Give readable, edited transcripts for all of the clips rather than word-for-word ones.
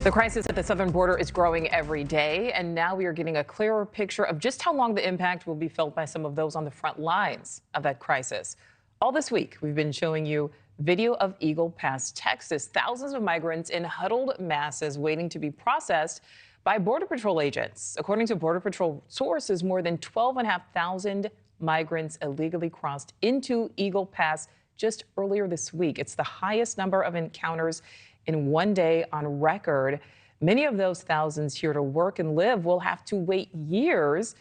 The crisis at the southern border is growing every day, and now we are getting a clearer picture of just how long the impact will be felt by some of those on the front lines of that crisis. All this week, we've been showing you video of Eagle Pass, Texas. Thousands of migrants in huddled masses waiting to be processed by Border Patrol agents. According to Border Patrol sources, more than 12,500 migrants illegally crossed into Eagle Pass just earlier this week. It's the highest number of encounters in one day on record. Many of those thousands here to work and live will have to wait years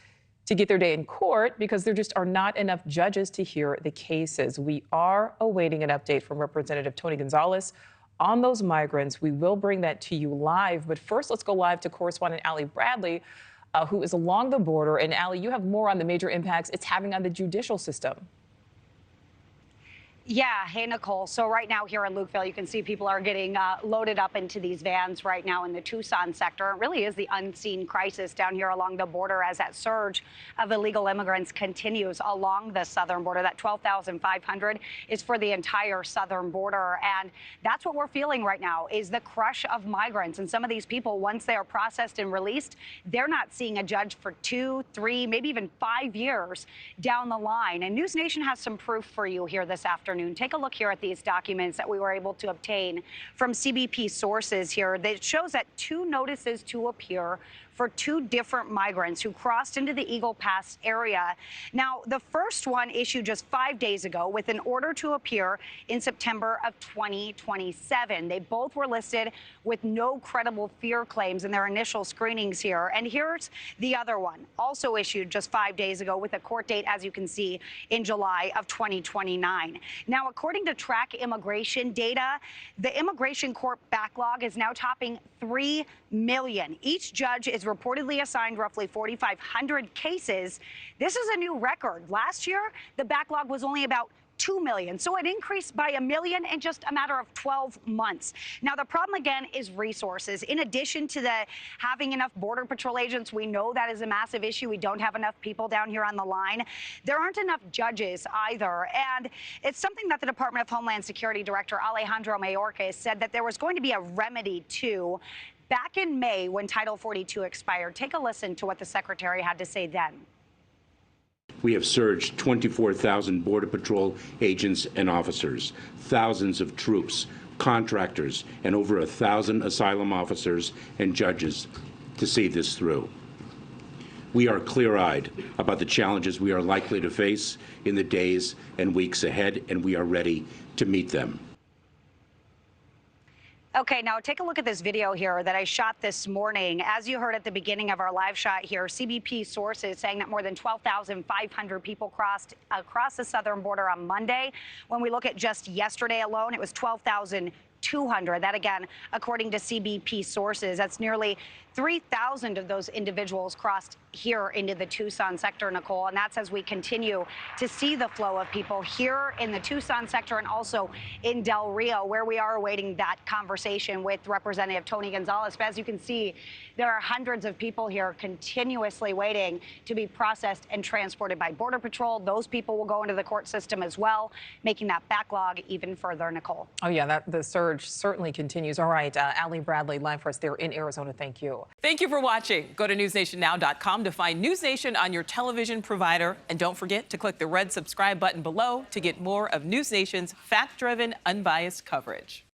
to get their day in court because there just are not enough judges to hear the cases. We are awaiting an update from Representative Tony Gonzalez on those migrants. We will bring that to you live. But first, let's go live to correspondent Allie Bradley, who is along the border. And Allie, you have more on the major impacts it's having on the judicial system. Yeah. Hey, Nicole. So right now here in Lukeville, you can see people are getting loaded up into these vans right now in the Tucson sector. It really is the unseen crisis down here along the border as that surge of illegal immigrants continues along the southern border. That 12,500 is for the entire southern border. And that's what we're feeling right now is the crush of migrants. And some of these people, once they are processed and released, they're not seeing a judge for 2, 3, maybe even 5 years down the line. And NewsNation has some proof for you here this afternoon. Take a look here at these documents that we were able to obtain from CBP sources here that shows that 2 notices to appear for 2 different migrants who crossed into the Eagle Pass area. Now, the first one issued just 5 days ago with an order to appear in September of 2027. They both were listed with no credible fear claims in their initial screenings here. And here's the other one, also issued just 5 days ago with a court date, as you can see, in July of 2029. Now, according to track immigration data, the immigration court backlog is now topping 3 million. Each judge is reportedly assigned roughly 4,500 cases. This is a new record. Last year, the backlog was only about 2 million. So it increased by 1 million in just a matter of 12 months. Now, the problem again is resources. In addition to having enough Border Patrol agents, we know that is a massive issue. We don't have enough people down here on the line. There aren't enough judges either. And it's something that the Department of Homeland Security Director Alejandro Mayorkas said that there was going to be a remedy to back in May when Title 42 expired. Take a listen to what the Secretary had to say then. We have surged 24,000 Border Patrol agents and officers, thousands of troops, contractors, and over 1,000 asylum officers and judges to see this through. We are clear-eyed about the challenges we are likely to face in the days and weeks ahead, and we are ready to meet them. Okay, now take a look at this video here that I shot this morning. As you heard at the beginning of our live shot here, CBP sources saying that more than 12,500 people crossed across the southern border on Monday. When we look at just yesterday alone, it was 12,200. That again, according to CBP sources, that's nearly 3,000 of those individuals crossed here into the Tucson sector, Nicole. And that's as we continue to see the flow of people here in the Tucson sector and also in Del Rio, where we are awaiting that conversation with Representative Tony Gonzalez. But as you can see, there are hundreds of people here continuously waiting to be processed and transported by Border Patrol. Those people will go into the court system as well, making that backlog even further, Nicole. Oh, yeah, the surge certainly continues. All right, Allie Bradley, live for us there in Arizona. Thank you. Thank you for watching. Go to newsnationnow.com to find NewsNation on your television provider. And don't forget to click the red subscribe button below to get more of NewsNation's fact-driven, unbiased coverage.